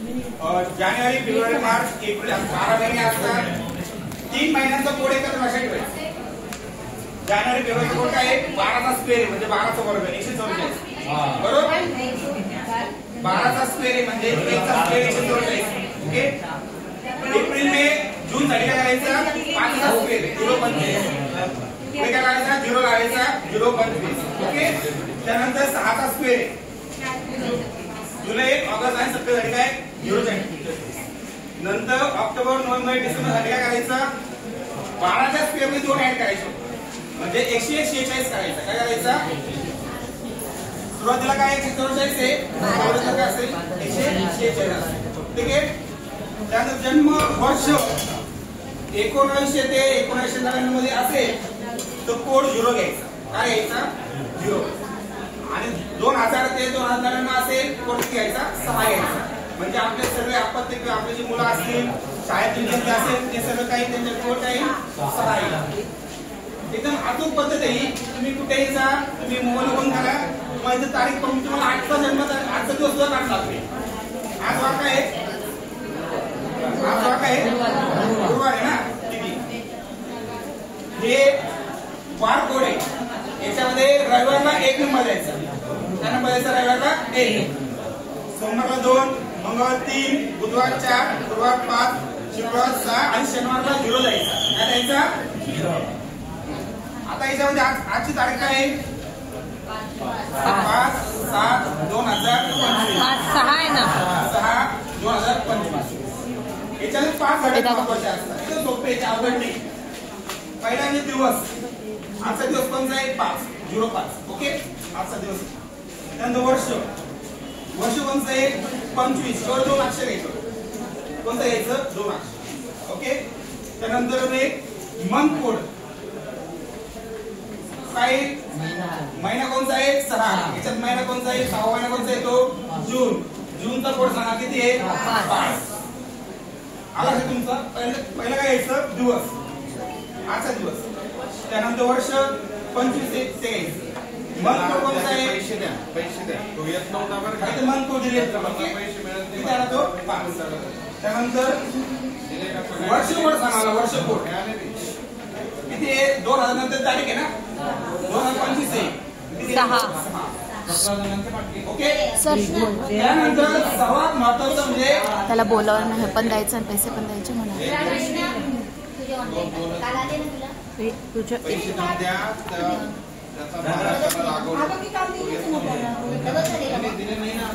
जानेवारी, February, March, April 12 महिने असतात. 3 महिन्यांचा कोड एकत्र लक्षात ठेवायचा. जानेवारी फेब्रुवारी कोड काय आहे? 12चा स्क्वेअर म्हणजे 12चा वर्ग 144. बरोबर. 12चा स्क्वेअर आहे म्हणजे 1चा स्क्वेअर 144. ओके. एप्रिल मे जून साठी काय करायचं? 5चा स्क्वेअर 0.25. पुढे काय लावायचा? 0 लावायचा 0.25. ओके. त्यानंतर 6चा स्क्वेअर जुलै, ऑगस्ट आणि सप्टेंबर साठी काय 0.25. नंतर ऑक्टोबर, नोव्हेंबर, डिसेंबर साठी काय करायचं? 12च्या स्क्वेअर मध्ये 2 ऍड करायचे म्हणजे 146 करायचं. काय करायचं? सुरुवातीला काय 144 आहे, शेवटला काय असेल 146. ठीक आहे. त्यानंतर जन्म वर्ष 1900 ते 1999 मध्ये असेल तर कोड 0 घ्यायचा. काय घ्यायचा? 0. आणि 2000 ते 2099 असेल कोड घ्यायचा 6 घ्यायचा. म्हणजे आपले सगळे आपत्ती किंवा आपले जे मुलं असतील शाळेतील जे असेल ते सगळं काही त्यांच्या कोड काही 6 येईल. एकदम अचूक पद्धत आहे. तुम्ही कुठेही जा, तुम्ही मोबाईल ओपन करा, तुम्हाला तारीख पाहून तुम्हाला 8चा जन्म आजचा दिवस सुद्धा काढला लागते. आज वार काय आहे? आज वार काय आहे? गुरुवार आहे ना. हे वार कोड आहे. याच्यामध्ये रविवारला 1 नंबर द्यायचा. त्या नंबर द्यायचा रविवारला 1, सोमवारला 2, मंगळवार 3, बुधवार 4, गुरुवार 5, शुक्रवार 6 आणि शनिवारला 0 द्यायचा. काय द्यायचा? 0. आता याच्यामध्ये आजची तारीख काय आहे? 5/7/2025. 6 आहे ना. 6/2025. याच्यामध्ये 5 घटक महत्वाचे असतात. एकदम सोपे, अवघड नाही. पहिला दिवस. आजचा दिवस कोणता आहे? 5/05. ओके. आजचा दिवस. त्यानंतर वर्ष. वर्ष कोणतं आहे? 25. शेवट 2 अक्षर घ्यायचं. कोणतं घ्यायचं? 2 अक्षर. ओके. त्यानंतर एक मंथ कोड. काय? महिना कोणता आहे? 6. याच्यात महिना कोणता आहे? 6वा महिना कोणता आहे? तो जून. जूनचा कोड सांगा किती आहे? 5. आला का तुमचा? पहिला काय घ्यायचं? दिवस. आजचा दिवस. त्यानंतर वर्ष 25 ते घ्यायचं. मंथ कोड कोणता आहे? पैसे द्या. तो येत नव्हता बरं का? इथे मंथ कोड दिले पैसे मिळत किती आला तो? 5. त्यानंतर वर्ष कोड सांगा. वर्ष कोड किती आहे? 2000 नंतर तारीख आहे ना. 2025 आहे. 6. ओके. त्यानंतर सर्वात महत्वाचं म्हणजे त्याला बोलावं नाही पण द्यायचं आणि पैसे पण द्यायचे म्हणा. तुझ्या पैसे द्या. त्याचा लागवड दिले नाही ना.